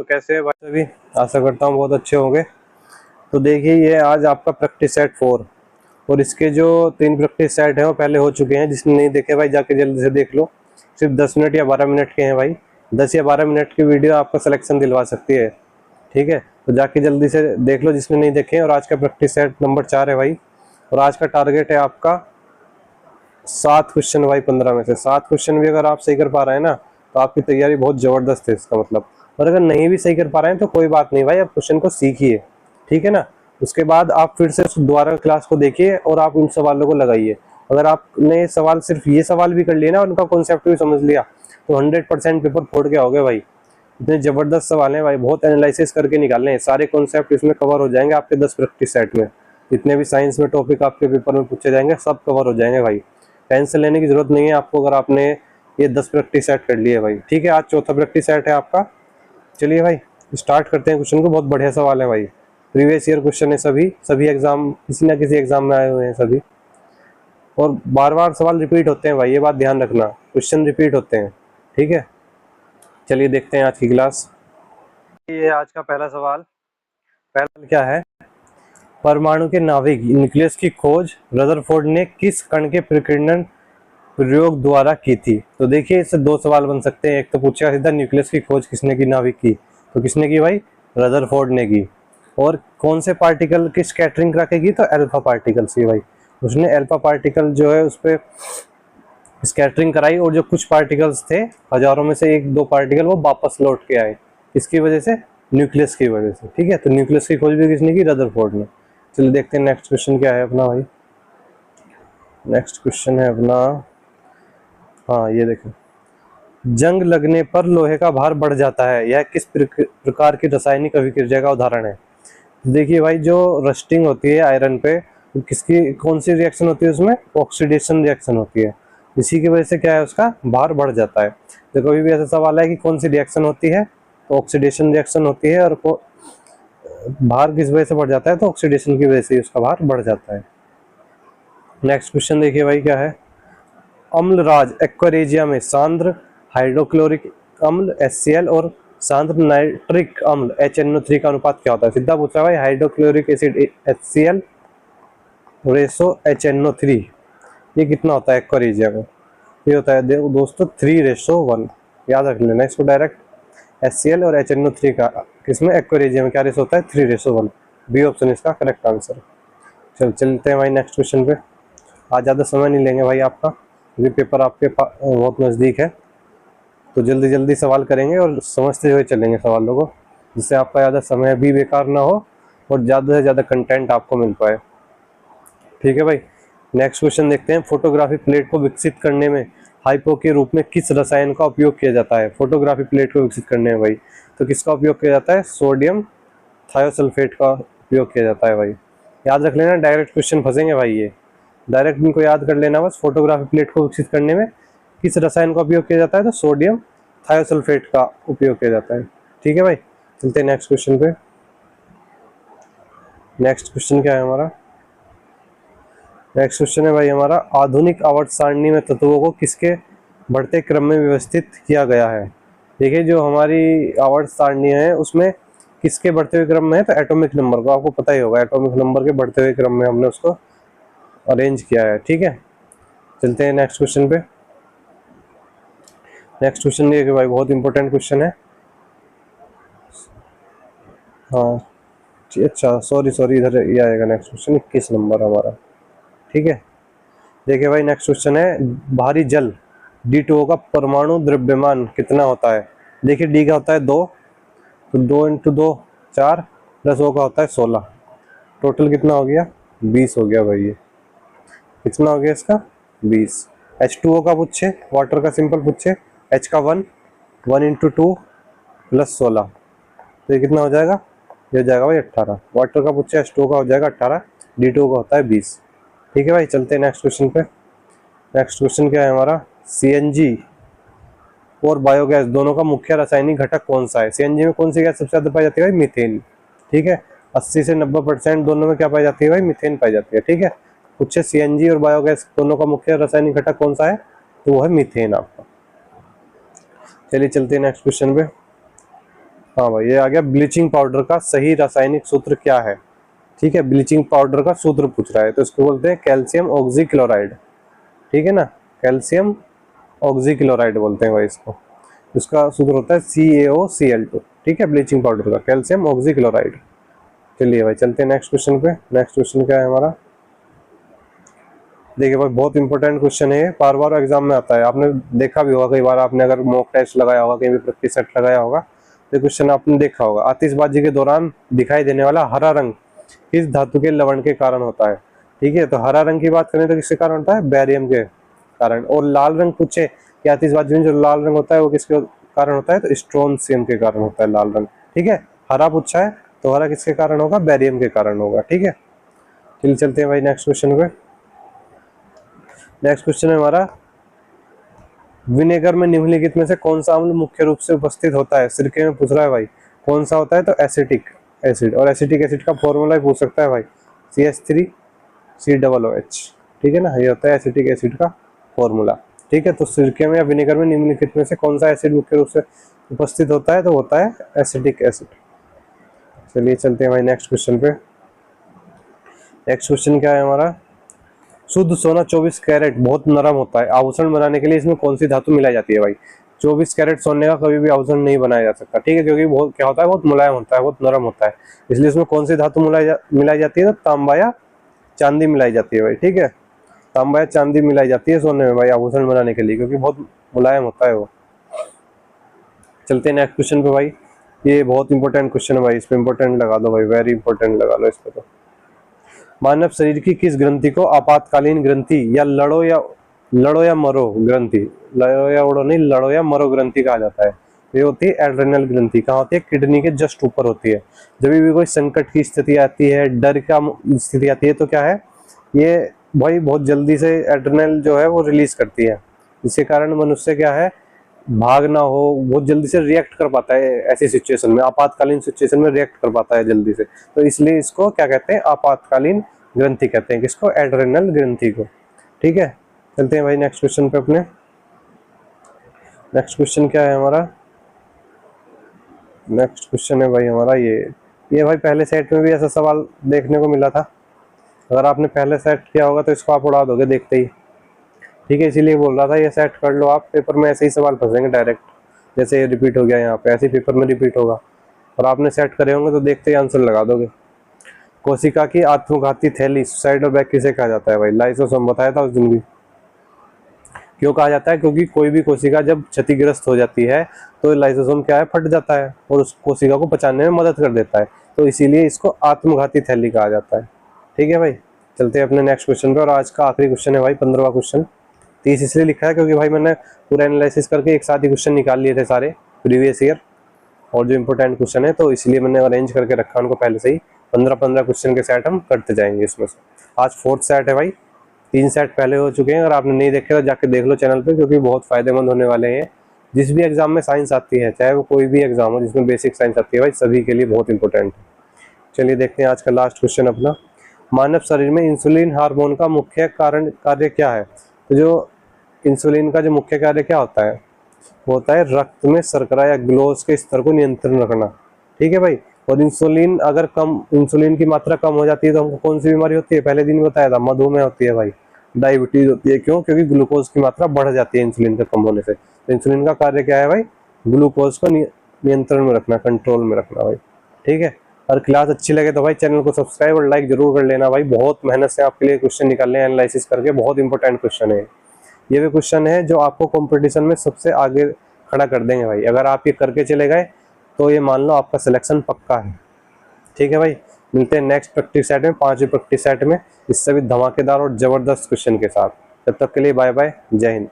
तो कैसे है भाई सभी, आशा करता हूँ बहुत अच्छे होंगे। तो देखिए ये आज आपका प्रैक्टिस सेट 4 और इसके जो 3 प्रैक्टिस सेट हैं वो पहले हो चुके हैं। जिसने नहीं देखे भाई जाके जल्दी से देख लो। सिर्फ 10 मिनट या 12 मिनट के हैं भाई। 10 या 12 मिनट की वीडियो आपका सिलेक्शन दिलवा सकती है। ठीक है, तो जाके जल्दी से देख लो जिसने नहीं देखे। और आज का प्रैक्टिस सेट नंबर 4 है भाई। और आज का टारगेट है आपका 7 क्वेश्चन भाई। 15 में से 7 क्वेश्चन भी अगर आप सही कर पा रहे हैं ना तो आपकी तैयारी बहुत जबरदस्त है इसका मतलब। और अगर नहीं भी सही कर पा रहे हैं तो कोई बात नहीं भाई, आप क्वेश्चन को सीखिए। ठीक है ना, उसके बाद आप फिर से दोबारा क्लास को देखिए और आप उन सवालों को लगाइए। अगर आपने सवाल सिर्फ ये सवाल भी कर लिए ना, उनका कॉन्सेप्ट भी समझ लिया तो 100% पेपर फोड़ के आओगे भाई। इतने जबरदस्त सवाल हैं भाई, बहुत एनालिसिस करके निकालने हैं। सारे कॉन्सेप्ट इसमें कवर हो जाएंगे आपके 10 प्रैक्टिस सेट में। जितने भी साइंस में टॉपिक आपके पेपर में पूछे जाएंगे सब कवर हो जाएंगे भाई। टेंशन लेने की जरूरत नहीं है आपको अगर आपने ये 10 प्रैक्टिस सेट कर लिए भाई। ठीक है, आज चौथा प्रैक्टिस सेट है आपका। चलिए भाई स्टार्ट करते हैं क्वेश्चन को। बहुत बढ़िया सवाल है भाई, प्रीवियस ईयर क्वेश्चन है। सभी एग्जाम किसी ना किसी एग्जाम में आए हुए हैं सभी, और बार बार सवाल रिपीट होते हैं भाई, ये बात ध्यान रखना, क्वेश्चन रिपीट होते हैं। ठीक है, चलिए देखते हैं आज की क्लास। ये आज का पहला सवाल। पहला क्या है, परमाणु के नाभिक न्यूक्लियस की खोज रदरफोर्ड ने किस कण के प्रकीर्णन प्रयोग द्वारा की थी। तो देखिए इससे 2 सवाल बन सकते हैं। एक तो पूछा सीधा न्यूक्लियस की खोज किसने की नाभिक की, तो किसने की भाई, रदरफोर्ड ने की। और कौन से पार्टिकल की स्कैटरिंग करा के की, तो अल्फा पार्टिकल से भाई। उसने अल्फा पार्टिकल जो है उस पर स्कैटरिंग कराई और जो कुछ पार्टिकल्स थे हजारों में से 1-2 पार्टिकल वो वापस लौट के आए। इसकी वजह से, न्यूक्लियस की वजह से। ठीक है, तो न्यूक्लियस की खोज भी किसने की, रदरफोर्ड ने। चलिए देखते हैं नेक्स्ट क्वेश्चन क्या है अपना भाई। नेक्स्ट क्वेश्चन है अपना, हाँ ये देखो, जंग लगने पर लोहे का भार बढ़ जाता है, यह किस प्रकार की रासायनिक अभिक्रिया का उदाहरण है। देखिए भाई जो रस्टिंग होती है आयरन पे, किसकी कौन सी रिएक्शन होती है उसमें, ऑक्सीडेशन रिएक्शन होती है। इसी की वजह से क्या है, उसका भार बढ़ जाता है। तो कभी भी ऐसा सवाल है कि कौन सी रिएक्शन होती है, तो ऑक्सीडेशन रिएक्शन होती है। और भार किस वजह से बढ़ जाता है, तो ऑक्सीडेशन की वजह से उसका भार बढ़ जाता है। नेक्स्ट क्वेश्चन देखिए भाई क्या है, अम्लराज एक्वारेजिया में सांद्र हाइड्रोक्लोरिक अम्ल HCl और सांद्र नाइट्रिक अम्ल HNO3 का अनुपात क्या होता है। सीधा पूछा है भाई, hydrochloric acid HCl Resso HNO3 ये कितना होता है एक्वारेजिया में, ये होता है दोस्तों 3:1। याद रख लेना इसको डायरेक्ट। HCl और HNO3 का किसमें, एक्वारेजिया में क्या रेशो होता है, 3:1। बी ऑप्शन इसका करेक्ट आंसर। चलते हैं भाई नेक्स्ट क्वेश्चन पे। आज ज़्यादा समय नहीं लेंगे भाई आपका, क्योंकि पेपर आपके बहुत नज़दीक है। तो जल्दी जल्दी सवाल करेंगे और समझते हुए चलेंगे सवालों को, जिससे आपका ज़्यादा समय भी बेकार ना हो और ज़्यादा से ज़्यादा कंटेंट आपको मिल पाए। ठीक है भाई, नेक्स्ट क्वेश्चन देखते हैं। फोटोग्राफी प्लेट को विकसित करने में हाइपो के रूप में किस रसायन का उपयोग किया जाता है। फोटोग्राफी प्लेट को विकसित करने में भाई तो किसका उपयोग किया जाता है, सोडियम थायोसल्फेट का उपयोग किया जाता है भाई। याद रख लेना, डायरेक्ट क्वेश्चन फंसेंगे भाई, ये डायरेक्ट इनको याद कर लेना बस। फोटोग्राफी प्लेट को विकसित करने में किस रसायन का उपयोग किया जाता है, तो सोडियम थायोसल्फेट का उपयोग किया जाता है। ठीक है भाई, चलते हैं नेक्स्ट क्वेश्चन पे। नेक्स्ट क्वेश्चन क्या है हमारा, नेक्स्ट क्वेश्चन है भाई हमारा, आधुनिक आवर्त सारणी में तत्वों को किसके बढ़ते क्रम में व्यवस्थित किया गया है। देखिए जो हमारी आवर्त सारणी है उसमें किसके बढ़ते हुए क्रम में है, तो एटॉमिक नंबर को, आपको पता ही होगा एटॉमिक नंबर के बढ़ते हुए क्रम में हमने उसको अरेंज किया है। ठीक है, चलते हैं नेक्स्ट क्वेश्चन पे। नेक्स्ट क्वेश्चन ये भाई बहुत इंपॉर्टेंट क्वेश्चन है। हाँ अच्छा सॉरी इधर ये आएगा नेक्स्ट क्वेश्चन 21 नंबर हमारा। ठीक है, देखिए भाई नेक्स्ट क्वेश्चन है, भारी जल D2O का परमाणु द्रव्यमान कितना होता है। देखिए D का होता है 2, तो 2 × 2 4 प्लस O का होता है 16। टोटल कितना हो गया, 20 हो गया भाई। ये कितना हो गया इसका, 20। H2O का पूछे, वाटर का सिंपल पूछे, H का 1 × 2 + 16, तो ये कितना हो जाएगा, ये हो जाएगा भाई 18। वाटर का पूछे H2O का हो जाएगा 18, D2O का होता है 20। ठीक है भाई, चलते हैं नेक्स्ट क्वेश्चन पे। नेक्स्ट क्वेश्चन क्या है हमारा, CNG और बायोगैस दोनों का मुख्य रासायनिक घटक कौन सा है। CNG में कौन सी गैस सबसे ज्यादा पाई जाती है भाई, मीथेन। ठीक है, 80 से 90% दोनों में क्या पाई जाती है भाई, मीथेन पाई जाती है। ठीक है, पूछे CNG और बायोगैस दोनों का मुख्य रासायनिक घटक कौन सा है, तो वो है मीथेन आपका। चलिए चलते हैं नेक्स्ट क्वेश्चन पे। हाँ भाई, ये आ गया ब्लीचिंग पाउडर का सही रासायनिक सूत्र क्या है। ठीक है, ब्लीचिंग पाउडर का सूत्र पूछ रहा है, तो इसको बोलते हैं कैल्शियम ऑक्सीक्लोराइड। ठीक है ना, कैल्शियम ऑक्सीक्लोराइड बोलते हैं भाई इसको। इसका सूत्र होता है CaOCl2। ठीक है, ब्लीचिंग पाउडर का कैल्शियम ऑक्सीक्लोराइड। चलिए भाई चलते हैं नेक्स्ट क्वेश्चन पे। नेक्स्ट क्वेश्चन क्या है हमारा, देखिए भाई बहुत इंपॉर्टेंट क्वेश्चन है, बार बार एग्जाम में आता है, आपने देखा भी होगा कई बार, आपने अगर मॉक टेस्ट लगाया होगा, कहीं भी प्रैक्टिस सेट लगाया होगा, तो क्वेश्चन आपने देखा होगा। आतिशबाजी के दौरान दिखाई देने वाला हरा रंग किस धातु के लवण के कारण होता है। ठीक है, तो हरा रंग की बात करें तो किसके कारण होता है, बैरियम के कारण। और लाल रंग पूछे कि आतिशबाजी में जो लाल रंग होता है वो किसके कारण होता है, तो स्ट्रोनशियम के कारण होता है लाल रंग। ठीक है, हरा पूछा है तो हरा किसके कारण होगा, बैरियम के कारण होगा। ठीक है, चलिए चलते हैं भाई नेक्स्ट क्वेश्चन पे। नेक्स्ट क्वेश्चन है हमारा, विनेगर में निम्नलिखित में से कौन सा अम्ल मुख्य रूप से उपस्थित होता है। सिरके में पूछ रहा है भाई कौन सा होता है, तो एसिटिक एसिड। और एसिटिक एसिड का फॉर्मूला पूछ सकता है भाई, CH3COOH। ठीक है ना, ये होता है एसिटिक एसिड का फॉर्मूला। ठीक है, तो सिरके में या विनेगर में निम्नलिखित में से कौन सा एसिड मुख्य रूप से उपस्थित होता है, तो होता है एसिटिक एसिड। चलिए चलते हैं भाई नेक्स्ट क्वेश्चन पे। नेक्स्ट क्वेश्चन क्या है हमारा, शुद्ध सोना 24 कैरेट बहुत नरम होता है, आभूषण बनाने के लिए इसमें कौन सी धातु मिलाई जाती है भाई। 24 कैरेट सोने का कभी भी आभूषण नहीं बनाया जा सकता। ठीक है, क्योंकि बहुत क्या होता है, बहुत मुलायम होता है, बहुत नरम होता है, इसलिए इसमें कौन सी धातु मिलाई जाती है, तो तांबा या चांदी मिलाई जाती है भाई। ठीक है, तांबा या चांदी मिलाई जाती है सोने में भाई आभूषण बनाने के लिए, क्योंकि बहुत मुलायम होता है वो। चलते हैं नेक्स्ट क्वेश्चन पे भाई, ये बहुत इंपॉर्टेंट क्वेश्चन है भाई, इस पे इंपॉर्टेंट लगा दो भाई, वेरी इंपॉर्टेंट लगा लो इस पे। तो मानव शरीर की किस ग्रंथि को आपातकालीन ग्रंथि या लड़ो या मरो ग्रंथि, लड़ो या उड़ो नहीं, लड़ो या मरो ग्रंथि कहा जाता है। ये होती है एड्रेनल ग्रंथि, कहाँ होती है, किडनी के जस्ट ऊपर होती है। जब भी कोई संकट की स्थिति आती है, डर का स्थिति आती है, तो क्या है, ये भाई बहुत जल्दी से एड्रेनल जो है वो रिलीज करती है। इसके कारण मनुष्य क्या है, भागना हो, बहुत जल्दी से रिएक्ट कर पाता है ऐसी सिचुएशन में, आपातकालीन सिचुएशन में रिएक्ट कर पाता है जल्दी से। तो इसलिए इसको क्या कहते हैं, आपातकालीन ग्रंथि कहते हैं, किसको, एड्रेनल ग्रंथि को। ठीक है, चलते हैं भाई नेक्स्ट क्वेश्चन पे अपने। नेक्स्ट क्वेश्चन क्या है हमारा, नेक्स्ट क्वेश्चन है भाई हमारा ये भाई पहले सेट में भी ऐसा सवाल देखने को मिला था, अगर आपने पहले सेट किया होगा तो इसको आप उड़ा दोगे देखते ही। ठीक है, इसीलिए बोल रहा था ये सेट कर लो आप, पेपर में ऐसे ही सवाल फंसेंगे डायरेक्ट, जैसे ये रिपीट हो गया यहाँ पे, ऐसे पेपर में रिपीट होगा, और आपने सेट करे होंगे तो देखते ही आंसर लगा दोगे। कोशिका की आत्मघाती थैली सुसाइडल बैग किसे कहा जाता है भाई, लाइसोसोम बताया था उस दिन भी। क्यों कहा जाता है, क्योंकि कोई भी कोशिका जब क्षतिग्रस्त हो जाती है तो लाइसोसोम क्या है, फट जाता है और उस कोशिका को पचाने में मदद कर देता है, तो इसीलिए इसको आत्मघाती थैली कहा जाता है। ठीक है भाई, चलते हैं अपने नेक्स्ट क्वेश्चन पे, और आज का आखिरी क्वेश्चन है भाई 15वां क्वेश्चन। 30 इसलिए लिखा है क्योंकि भाई मैंने पूरा एनालिसिस करके एक साथ ही क्वेश्चन निकाल लिए थे सारे प्रीवियस ईयर और जो इंपॉर्टेंट क्वेश्चन है, तो इसलिए मैंने अरेंज करके रखा उनको पहले से ही। 15-15 क्वेश्चन के सेट हम करते जाएंगे इसमें से। आज 4th सेट है भाई, 3 सेट पहले हो चुके हैं, अगर आपने नहीं देखे तो जाके देख लो चैनल पे, क्योंकि बहुत फायदेमंद होने वाले हैं। जिस भी एग्जाम में साइंस आती है, चाहे वो कोई भी एग्जाम हो जिसमें बेसिक साइंस आती है भाई, सभी के लिए बहुत इंपॉर्टेंट है। चलिए देखते हैं आज का लास्ट क्वेश्चन अपना, मानव शरीर में इंसुलिन हार्मोन का मुख्य कार्य क्या है। तो जो इंसुलिन का जो मुख्य कार्य क्या होता है, वो होता है रक्त में शर्करा या ग्लूकोज के स्तर को नियंत्रण रखना। ठीक है भाई, और इंसुलिन अगर इंसुलिन की मात्रा कम हो जाती है तो हमको कौन सी बीमारी होती है, पहले दिन बताया था, मधुमेह होती है भाई, डायबिटीज होती है। क्यों, क्योंकि ग्लूकोज की मात्रा बढ़ जाती है इंसुलिन के कम होने से। तो इंसुलिन का कार्य क्या है भाई, ग्लूकोज को नियंत्रण में रखना, कंट्रोल में रखना भाई। ठीक है, और क्लास अच्छी लगे तो भाई चैनल को सब्सक्राइब और लाइक जरूर कर लेना भाई, बहुत मेहनत से आपके लिए क्वेश्चन निकालने हैं एनालिसिस करके, बहुत इंपॉर्टेंट क्वेश्चन है। ये भी क्वेश्चन है जो आपको कंपटीशन में सबसे आगे खड़ा कर देंगे भाई, अगर आप ये करके चले गए तो ये मान लो आपका सिलेक्शन पक्का है। ठीक है भाई, मिलते हैं नेक्स्ट प्रैक्टिस सेट में, 5वीं प्रैक्टिस सेट में, इससे भी धमाकेदार और जबरदस्त क्वेश्चन के साथ। तब तक के लिए बाय बाय, जय हिंद।